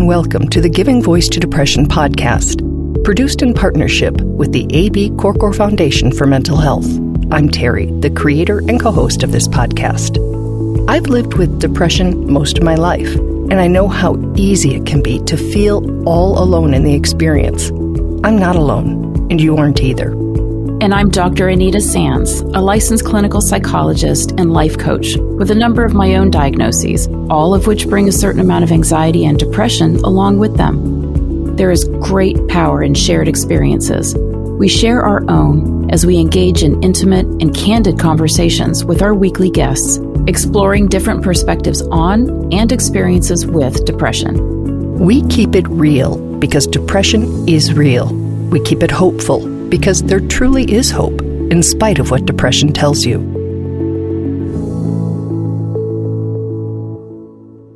welcome to the Giving Voice to Depression podcast, produced in partnership with the A.B. Korkor Foundation for Mental Health. I'm Terry, the creator and co-host of this podcast. I've lived with depression most of my life, and I know how easy it can be to feel all alone in the experience. I'm not alone, and you aren't either. And I'm Dr. Anita Sands, a licensed clinical psychologist and life coach with a number of my own diagnoses, all of which bring a certain amount of anxiety and depression along with them. There is great power in shared experiences. We share our own as we engage in intimate and candid conversations with our weekly guests, exploring different perspectives on and experiences with depression. We keep it real because depression is real. We keep it hopeful because there truly is hope, in spite of what depression tells you.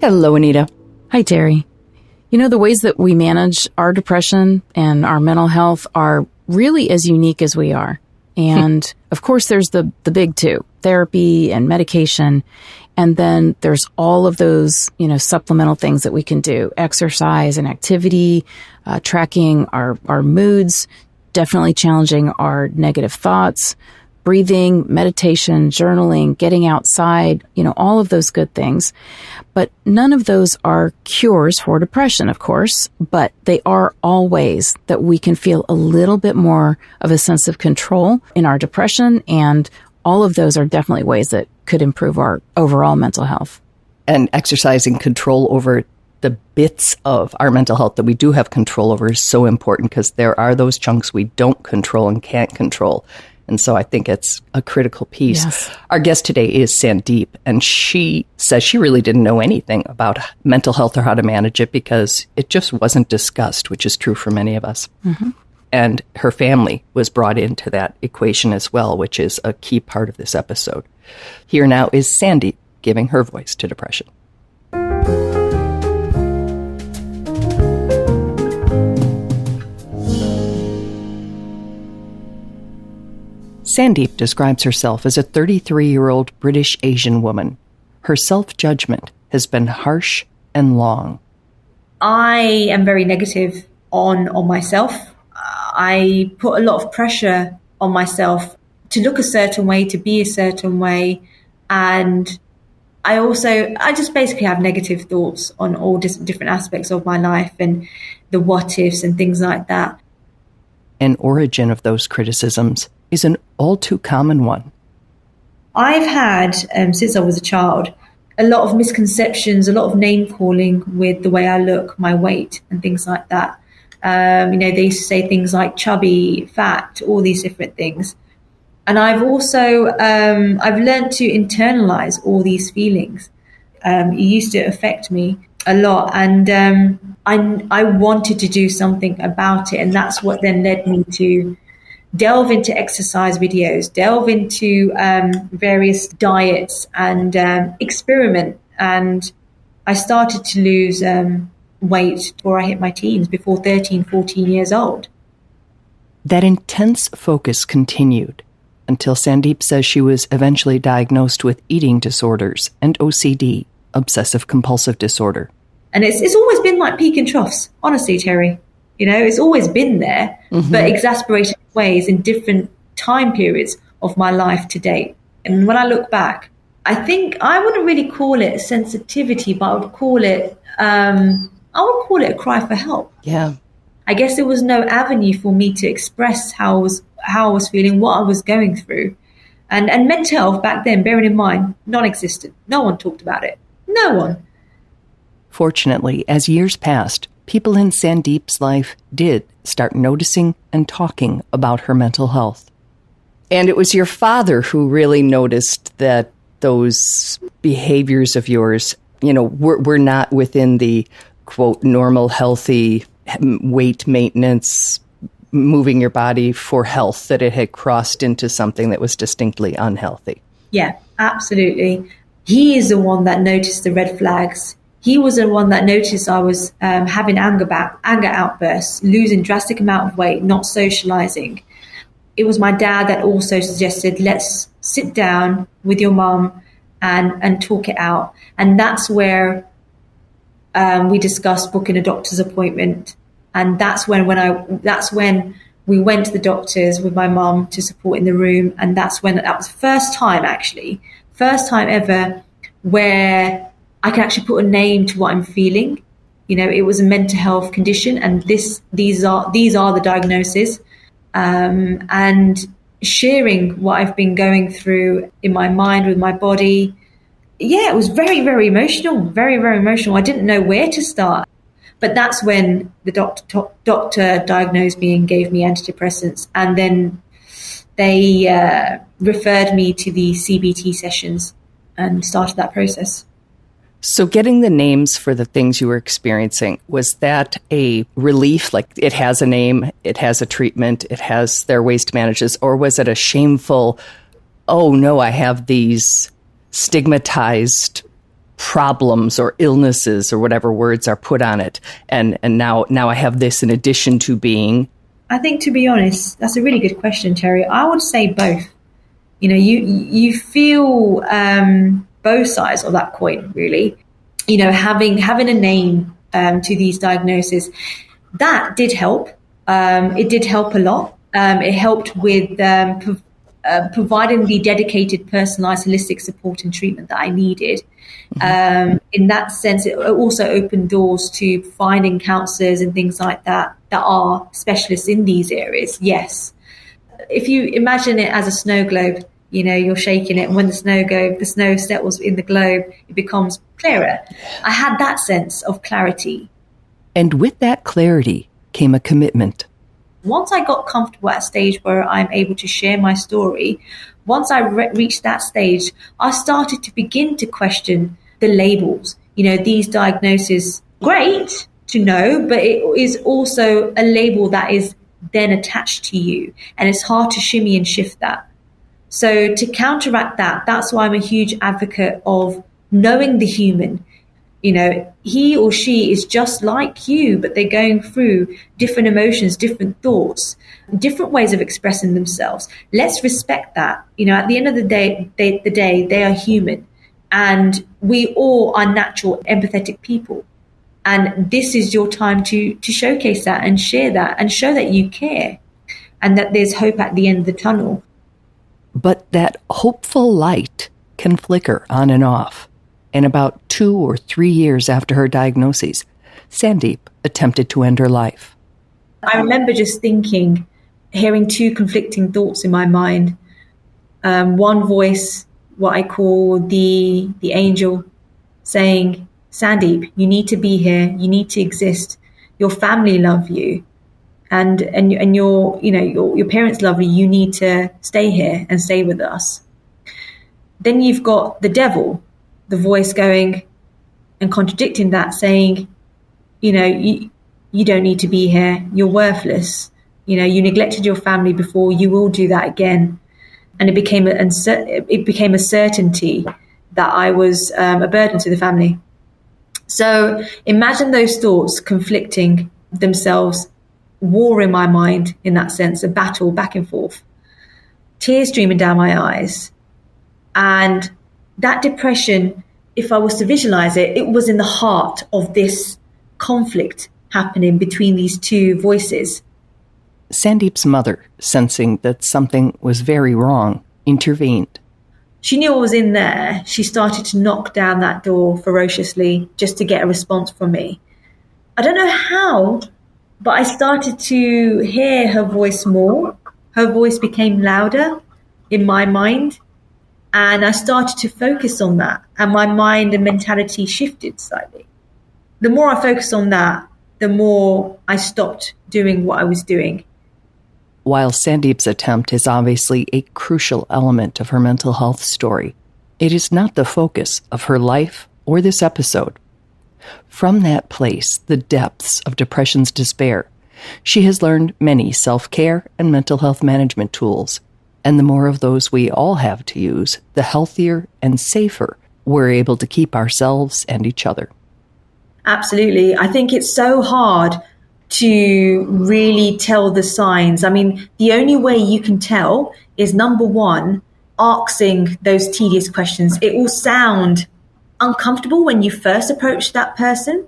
Hello, Anita. Hi, Terry. You know, the ways that we manage our depression and our mental health are really as unique as we are. And of course, there's the big two, therapy and medication. And then there's all of those, supplemental things that we can do, exercise and activity, tracking our moods, definitely challenging our negative thoughts, breathing, meditation, journaling, getting outside, all of those good things. But none of those are cures for depression, of course, but they are all ways that we can feel a little bit more of a sense of control in our depression. And all of those are definitely ways that could improve our overall mental health. And exercising control over the bits of our mental health that we do have control over is so important because there are those chunks we don't control and can't control. And so I think it's a critical piece. Yes. Our guest today is Sandeep, and she says she really didn't know anything about mental health or how to manage it because it just wasn't discussed, which is true for many of us. Mm-hmm. And her family was brought into that equation as well, which is a key part of this episode. Here now is Sandeep giving her voice to depression. Sandeep describes herself as a 33-year-old British Asian woman. Her self-judgment has been harsh and long. I am very negative on myself. I put a lot of pressure on myself to look a certain way, to be a certain way. And I just basically have negative thoughts on all different aspects of my life and the what ifs and things like that. An origin of those criticisms is an all too common one. I've had, since I was a child, a lot of misconceptions, a lot of name calling with the way I look, my weight and things like that. They used to say things like chubby, fat, all these different things. And I've also, I've learned to internalize all these feelings. It used to affect me a lot. And I wanted to do something about it. And that's what then led me to delve into exercise videos, delve into various diets and experiment. And I started to lose weight before I hit my teens, before 13, 14 years old. That intense focus continued until Sandeep says she was eventually diagnosed with eating disorders and OCD, obsessive compulsive disorder. And it's always been like peak and troughs, honestly, Terry. It's always been there, but exasperated ways in different time periods of my life to date. And when I look back, I think I wouldn't really call it sensitivity, but I would call it a cry for help. Yeah. I guess there was no avenue for me to express how I was feeling, what I was going through. And mental health back then, bearing in mind, non-existent. No one talked about it. No one. Fortunately, as years passed, people in Sandeep's life did start noticing and talking about her mental health. And it was your father who really noticed that those behaviors of yours, were not within the, quote, normal, healthy weight maintenance, moving your body for health, that it had crossed into something that was distinctly unhealthy. Yeah, absolutely. He is the one that noticed the red flags. He was the one that noticed I was having anger outbursts, losing drastic amount of weight, not socializing. It was my dad that also suggested, let's sit down with your mom and talk it out. And that's where We discussed booking a doctor's appointment. And that's when we went to the doctors with my mum to support in the room. And that was the first time ever where I could actually put a name to what I'm feeling. It was a mental health condition, and these are the diagnoses. And sharing what I've been going through in my mind with my body. Yeah, it was very, very emotional, very, very emotional. I didn't know where to start. But that's when the doctor diagnosed me and gave me antidepressants. And then they referred me to the CBT sessions and started that process. So getting the names for the things you were experiencing, was that a relief? Like, it has a name, it has a treatment, there are ways to manage this? Or was it a shameful, oh no, I have these stigmatized problems or illnesses or whatever words are put on it, and now I have this in addition to being? I think, to be honest, that's a really good question, Terry. I would say both. You feel both sides of that coin, really. Having a name to these diagnoses, that did help. It did help a lot. It helped with providing the dedicated, personalized, holistic support and treatment that I needed. In that sense, it also opened doors to finding counselors and things like that are specialists in these areas. Yes. If you imagine it as a snow globe, you're shaking it, and when the snow settles in the globe, it becomes clearer. I had that sense of clarity. And with that clarity came a commitment. Once I got comfortable at a stage where I'm able to share my story, once I reached that stage, I started to begin to question the labels. These diagnoses, great to know, but it is also a label that is then attached to you, and it's hard to shimmy and shift that. So to counteract that, that's why I'm a huge advocate of knowing the human. He or she is just like you, but they're going through different emotions, different thoughts, different ways of expressing themselves. Let's respect that. At the end of the day, they are human, and we all are natural, empathetic people. And this is your time to showcase that and share that and show that you care and that there's hope at the end of the tunnel. But that hopeful light can flicker on and off. And about 2 or 3 years after her diagnosis, Sandeep attempted to end her life. I remember just thinking, hearing two conflicting thoughts in my mind. One voice, what I call the angel, saying, Sandeep, you need to be here. You need to exist. Your family love you. And your parents love you. You need to stay here and stay with us. Then you've got the devil, the voice going and contradicting that, saying, you don't need to be here. You're worthless. You neglected your family before. You will do that again. And it became a certainty that I was a burden to the family. So imagine those thoughts conflicting themselves, war in my mind in that sense, a battle back and forth, tears streaming down my eyes. And that depression, if I was to visualize it, it was in the heart of this conflict happening between these two voices. Sandeep's mother, sensing that something was very wrong, intervened. She knew I was in there. She started to knock down that door ferociously just to get a response from me. I don't know how, but I started to hear her voice more. Her voice became louder in my mind, and I started to focus on that, and my mind and mentality shifted slightly. The more I focused on that, the more I stopped doing what I was doing. While Sandeep's attempt is obviously a crucial element of her mental health story, it is not the focus of her life or this episode. From that place, the depths of depression's despair, she has learned many self-care and mental health management tools. And the more of those we all have to use, the healthier and safer we're able to keep ourselves and each other. Absolutely. I think it's so hard to really tell the signs. I mean, the only way you can tell is, number one, asking those tedious questions. It will sound uncomfortable when you first approach that person,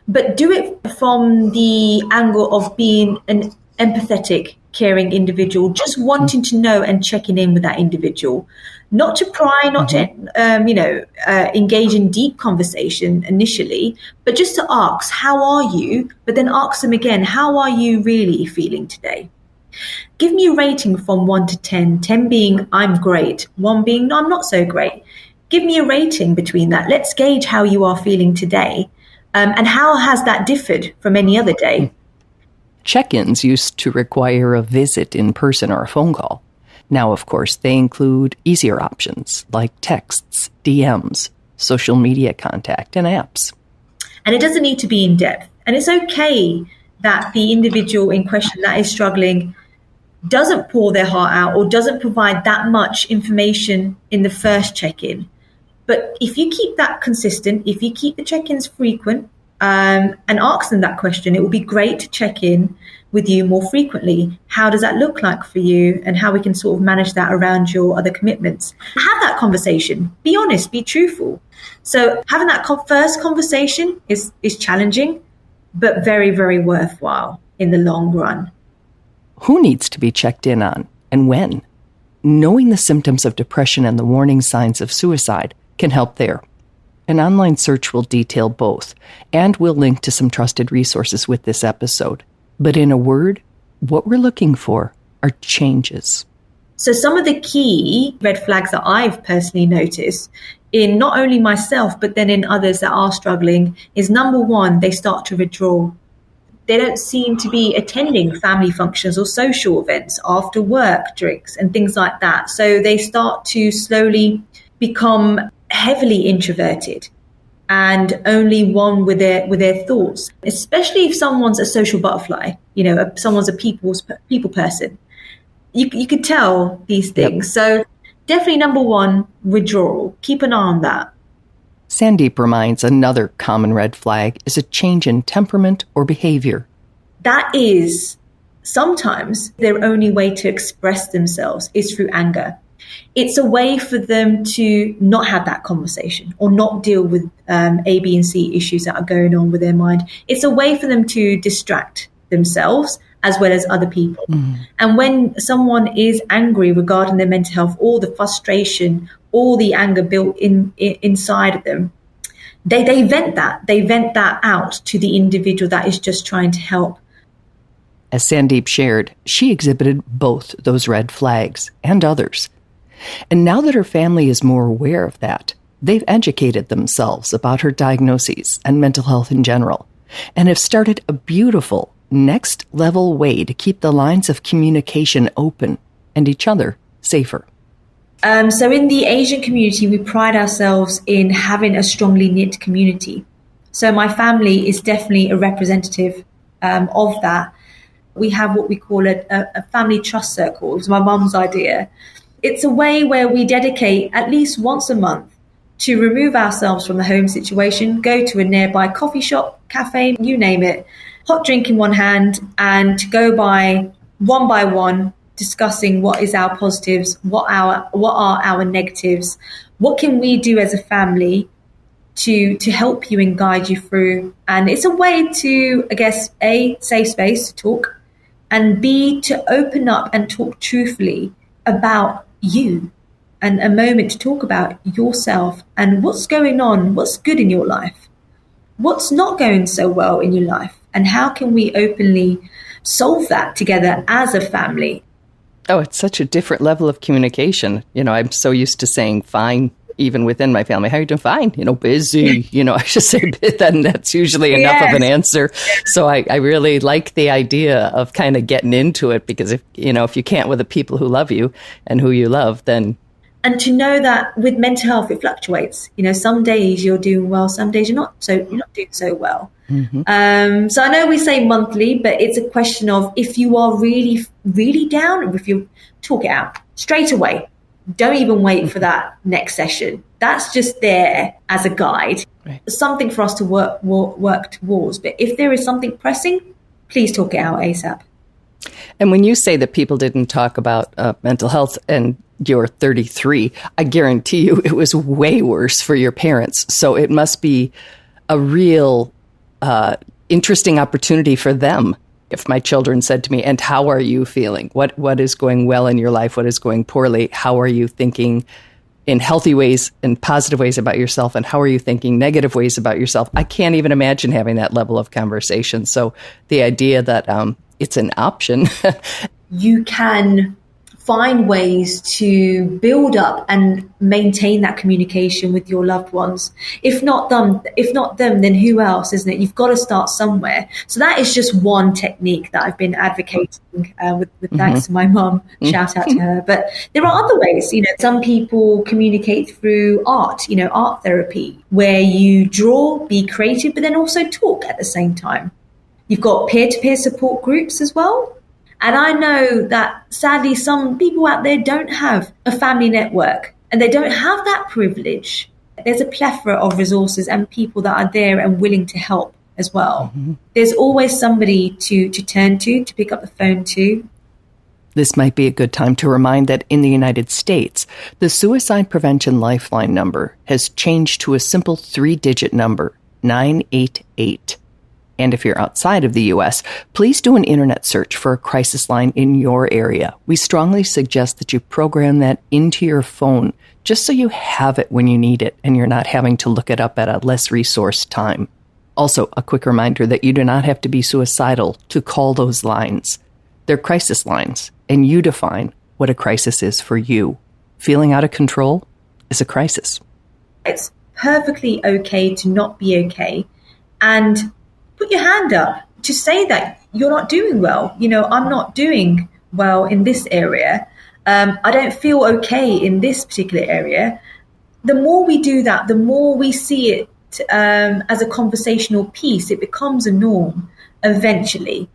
but do it from the angle of being an empathetic, caring individual, just wanting to know and checking in with that individual, not to pry, not to engage in deep conversation initially, but just to ask, how are you? But then ask them again, how are you really feeling today? Give me a rating from 1 to 10, 10 being I'm great, 1 being no, I'm not so great. Give me a rating between that. Let's gauge how you are feeling today. And how has that differed from any other day? Check-ins used to require a visit in person or a phone call. Now, of course, they include easier options like texts, DMs, social media contact, and apps. And it doesn't need to be in depth. And it's okay that the individual in question that is struggling doesn't pour their heart out or doesn't provide that much information in the first check-in. But if you keep that consistent, if you keep the check-ins frequent, and ask them that question, it will be great to check in with you more frequently. How does that look like for you, and how we can sort of manage that around your other commitments? Have that conversation. Be honest, be truthful. So having that first conversation is challenging, but very, very worthwhile in the long run. Who needs to be checked in on and when? Knowing the symptoms of depression and the warning signs of suicide can help there. An online search will detail both, and we'll link to some trusted resources with this episode. But in a word, what we're looking for are changes. So some of the key red flags that I've personally noticed in not only myself, but then in others that are struggling is, number one, they start to withdraw. They don't seem to be attending family functions or social events, after work drinks and things like that. So they start to slowly become heavily introverted and only one with their thoughts, especially if someone's a social butterfly, someone's a people person. You could tell these things. Yep. So definitely number one, withdrawal. Keep an eye on that. Sandeep reminds another common red flag is a change in temperament or behavior. That is sometimes their only way to express themselves is through anger. It's a way for them to not have that conversation or not deal with A, B, and C issues that are going on with their mind. It's a way for them to distract themselves as well as other people. And when someone is angry regarding their mental health, all the frustration, all the anger built inside of them, they vent that. They vent that out to the individual that is just trying to help. As Sandeep shared, she exhibited both those red flags and others. And now that her family is more aware of that, they've educated themselves about her diagnoses and mental health in general, and have started a beautiful next-level way to keep the lines of communication open and each other safer. So in the Asian community, we pride ourselves in having a strongly knit community. So my family is definitely a representative of that. We have what we call a family trust circle. It was my mum's idea. It's a way where we dedicate at least once a month to remove ourselves from the home situation, go to a nearby coffee shop, cafe, you name it, hot drink in one hand, and to go by one, discussing what is our positives, what are our negatives, what can we do as a family to help you and guide you through. And it's a way to, I guess, A, safe space to talk, and B, to open up and talk truthfully about you, and a moment to talk about yourself and what's going on, what's good in your life, what's not going so well in your life, and how can we openly solve that together as a family. Oh, it's such a different level of communication. I'm so used to saying fine, even within my family. How are you doing? Fine. Busy. I just say, then that's usually enough of an answer. So I really like the idea of kind of getting into it, because if you can't with the people who love you and who you love, then. And to know that with mental health, it fluctuates. Some days you're doing well, some days you're not doing so well. Mm-hmm. So I know we say monthly, but it's a question of if you are really, really down, or if you talk it out straight away. Don't even wait for that next session. That's just there as a guide. Right. Something for us to work towards. But if there is something pressing, please talk it out ASAP. And when you say that people didn't talk about mental health and you're 33, I guarantee you it was way worse for your parents. So it must be a real interesting opportunity for them. If my children said to me, and how are you feeling? What is going well in your life? What is going poorly? How are you thinking in healthy ways and positive ways about yourself? And how are you thinking negative ways about yourself? I can't even imagine having that level of conversation. So the idea that it's an option. You can find ways to build up and maintain that communication with your loved ones. If not them, then who else, isn't it? You've got to start somewhere. So that is just one technique that I've been advocating with thanks to my mum. Shout out to her. But there are other ways. Some people communicate through art, art therapy, where you draw, be creative, but then also talk at the same time. You've got peer-to-peer support groups as well. And I know that sadly some people out there don't have a family network and they don't have that privilege. There's a plethora of resources and people that are there and willing to help as well. Mm-hmm. There's always somebody to turn to pick up the phone to. This might be a good time to remind that in the United States, the Suicide Prevention Lifeline number has changed to a simple 3-digit number, 988. And if you're outside of the U.S., please do an internet search for a crisis line in your area. We strongly suggest that you program that into your phone just so you have it when you need it and you're not having to look it up at a less resourced time. Also, a quick reminder that you do not have to be suicidal to call those lines. They're crisis lines, and you define what a crisis is for you. Feeling out of control is a crisis. It's perfectly okay to not be okay, and put your hand up to say that you're not doing well. I'm not doing well in this area. I don't feel okay in this particular area. The more we do that, the more we see it as a conversational piece. It becomes a norm eventually.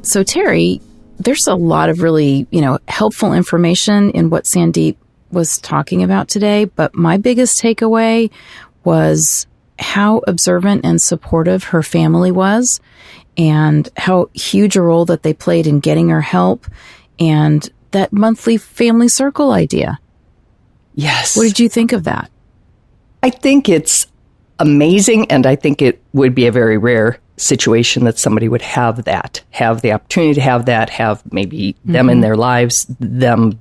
So, Terry, there's a lot of really, helpful information in what Sandeep was talking about today. But my biggest takeaway was how observant and supportive her family was and how huge a role that they played in getting her help and that monthly family circle idea. Yes. What did you think of that? I think it's amazing, and I think it would be a very rare situation that somebody would have the opportunity to have that, have maybe them in their lives, them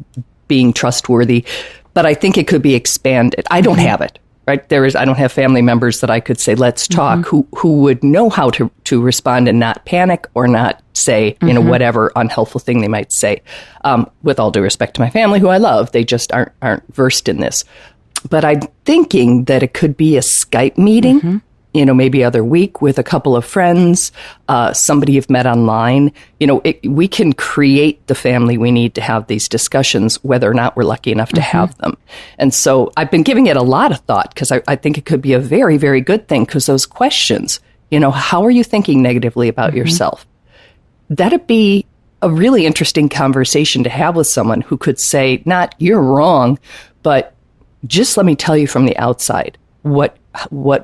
being trustworthy. But I think it could be expanded. I don't have it, right? I don't have family members that I could say, let's talk, who would know how to respond and not panic or not say, whatever unhelpful thing they might say. With all due respect to my family, who I love, they just aren't versed in this. But I'm thinking that it could be a Skype meeting, maybe other week with a couple of friends, somebody you've met online. We can create the family we need to have these discussions, whether or not we're lucky enough to have them. And so I've been giving it a lot of thought because I think it could be a very, very good thing, because those questions, how are you thinking negatively about yourself? That'd be a really interesting conversation to have with someone who could say, not you're wrong, but just let me tell you from the outside what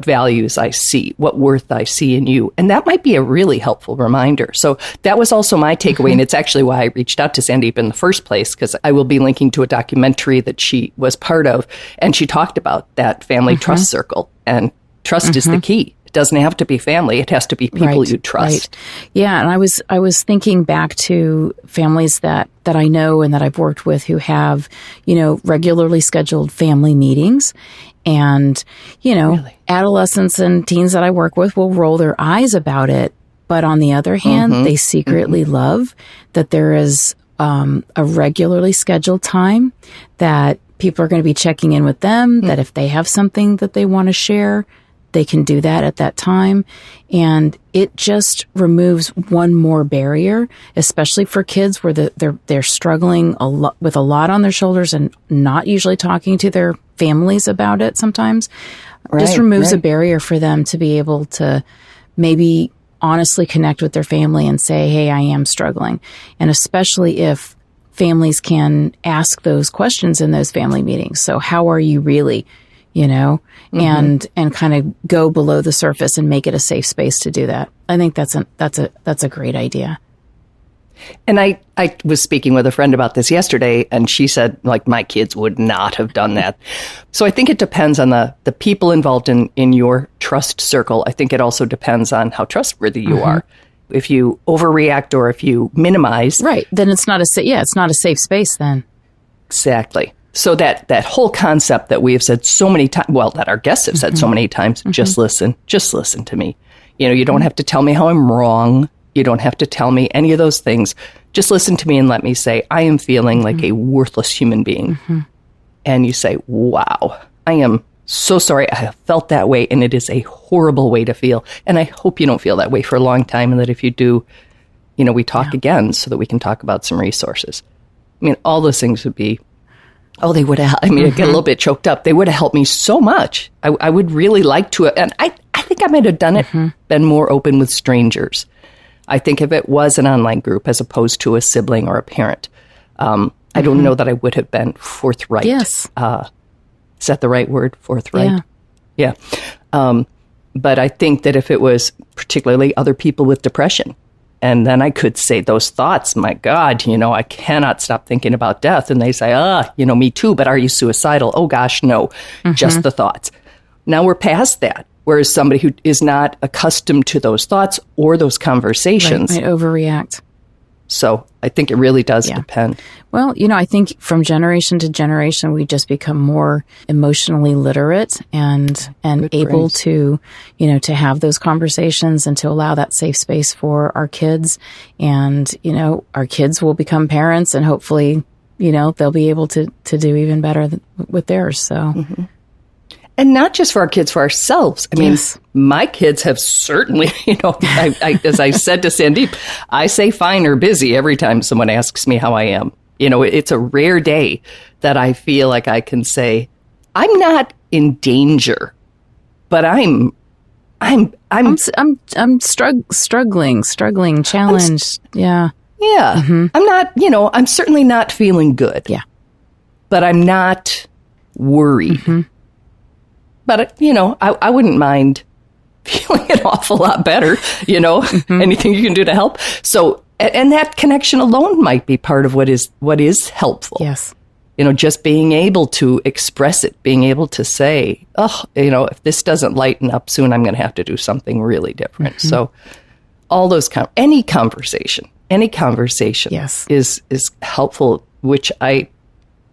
values I see, what worth I see in you. And that might be a really helpful reminder. So that was also my takeaway. And it's actually why I reached out to Sandeep in the first place, because I will be linking to a documentary that she was part of. And she talked about that family trust circle. And trust is the key. It doesn't have to be family. It has to be people you trust. Right. Yeah. And I was thinking back to families that I know and that I've worked with who have, regularly scheduled family meetings. And, really? Adolescents and teens that I work with will roll their eyes about it. But on the other hand, they secretly love that there is a regularly scheduled time that people are going to be checking in with them, that if they have something that they want to share, they can do that at that time. And it just removes one more barrier, especially for kids where they're struggling with a lot on their shoulders and not usually talking to their families about it sometimes. Just removes a barrier for them to be able to maybe honestly connect with their family and say, hey, I am struggling. And especially if families can ask those questions in those family meetings. So how are you really? And kind of go below the surface and make it a safe space to do that. I think that's a great idea. And I was speaking with a friend about this yesterday, and she said, like, my kids would not have done that. So I think it depends on the people involved in your trust circle. I think it also depends on how trustworthy you are. If you overreact or if you minimize. Right. Then it's not it's not a safe space then. Exactly. So that whole concept that we have said so many times, well, that our guests have said so many times, just listen to me. You know, you don't have to tell me how I'm wrong. You don't have to tell me any of those things. Just listen to me and let me say, I am feeling like a worthless human being. And you say, wow, I am so sorry. I have felt that way, and it is a horrible way to feel. And I hope you don't feel that way for a long time, and that if you do, you know, we talk again so that we can talk about some resources. I mean, all those things would be, they would have, I mean, I get a little bit choked up. They would have helped me so much. I would really like to, and I think I might have done it, been more open with strangers. I think if it was an online group as opposed to a sibling or a parent, I don't know that I would have been forthright. Yes. Is that the right word? Forthright? Yeah. But I think that if it was particularly other people with depression, and then I could say those thoughts, my God, you know, I cannot stop thinking about death. And they say, you know, me too, but are you suicidal? Oh, gosh, no, just the thoughts. Now we're past that. Whereas somebody who is not accustomed to those thoughts or those conversations might overreact. So I think it really does depend. Well, you know, I think from generation to generation, we just become more emotionally literate and able to, you know, to have those conversations and to allow that safe space for our kids. And, you know, our kids will become parents, and hopefully, you know, they'll be able to do even better with theirs. So. And not just for our kids, for ourselves. I mean, my kids have certainly, you know, as I said to Sandeep, I say fine or busy every time someone asks me how I am. You know, it's a rare day that I feel like I can say, I'm not in danger, but I'm struggling, challenged. Yeah. I'm not, you know, I'm certainly not feeling good. Yeah. But I'm not worried. But, you know, I wouldn't mind feeling an awful lot better, you know, anything you can do to help. So, and that connection alone might be part of what is helpful. Yes. You know, just being able to express it, being able to say, you know, if this doesn't lighten up soon, I'm going to have to do something really different. So all those, any conversation is helpful, which I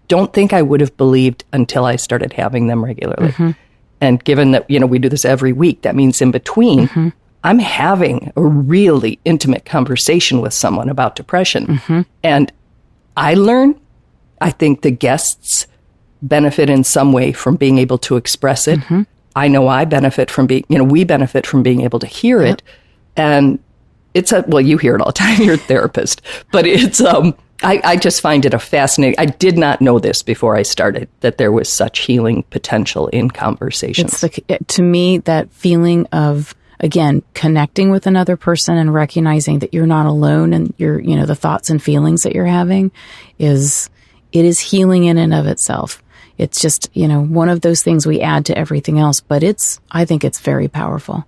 don't think I would have believed until I started having them regularly. And given that, you know, we do this every week, that means in between, I'm having a really intimate conversation with someone about depression. And I think the guests benefit in some way from being able to express it. I know I benefit from we benefit from being able to hear it. And well, you hear it all the time, you're a therapist, but it's, I just find it a fascinating. I did not know this before I started, that there was such healing potential in conversations. To me, that feeling of, again, connecting with another person and recognizing that you're not alone, and the thoughts and feelings that you're having is healing in and of itself. It's just, one of those things we add to everything else, but I think it's very powerful.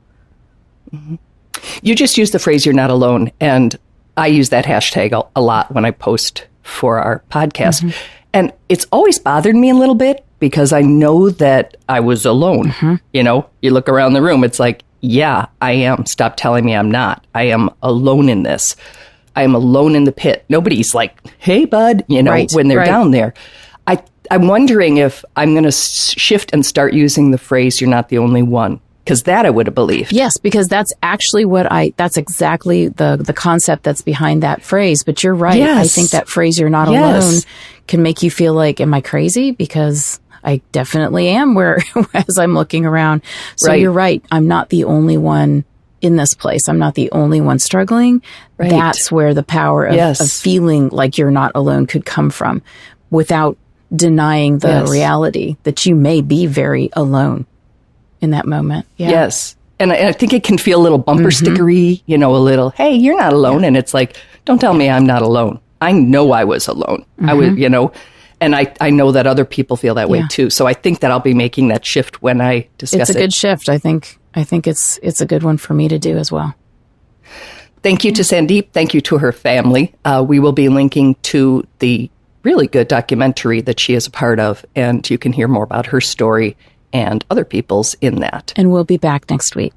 You just used the phrase, you're not alone. And I use that hashtag a lot when I post for our podcast. And it's always bothered me a little bit because I know that I was alone. You look around the room, it's like, yeah, I am. Stop telling me I'm not. I am alone in this. I am alone in the pit. Nobody's like, hey, bud, when they're down there. I'm wondering if I'm going to shift and start using the phrase, you're not the only one. Because that I would have believed. Yes, because that's actually that's exactly the concept that's behind that phrase. But you're right. Yes. I think that phrase, you're not alone, can make you feel like, am I crazy? Because I definitely am as I'm looking around. So you're right. I'm not the only one in this place. I'm not the only one struggling. Right. That's where the power of feeling like you're not alone could come from, without denying the reality that you may be very alone in that moment. Yeah. Yes. And I think it can feel a little bumper stickery, a little, hey, you're not alone. And it's like, don't tell me I'm not alone. I know I was alone. I was, and I know that other people feel that way too. So I think that I'll be making that shift when I discuss it. It's a good shift. I think it's a good one for me to do as well. Thank you to Sandeep. Thank you to her family. We will be linking to the really good documentary that she is a part of, and you can hear more about her story and other people's in that. And we'll be back next week.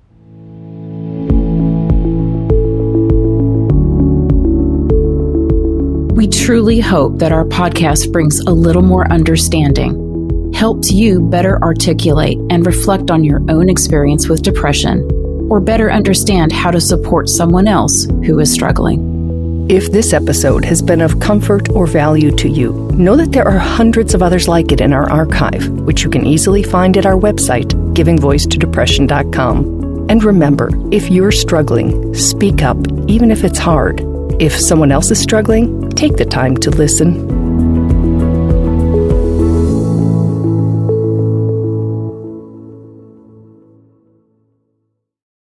We truly hope that our podcast brings a little more understanding, helps you better articulate and reflect on your own experience with depression, or better understand how to support someone else who is struggling. If this episode has been of comfort or value to you, know that there are hundreds of others like it in our archive, which you can easily find at our website, givingvoicetodepression.com. And remember, if you're struggling, speak up, even if it's hard. If someone else is struggling, take the time to listen.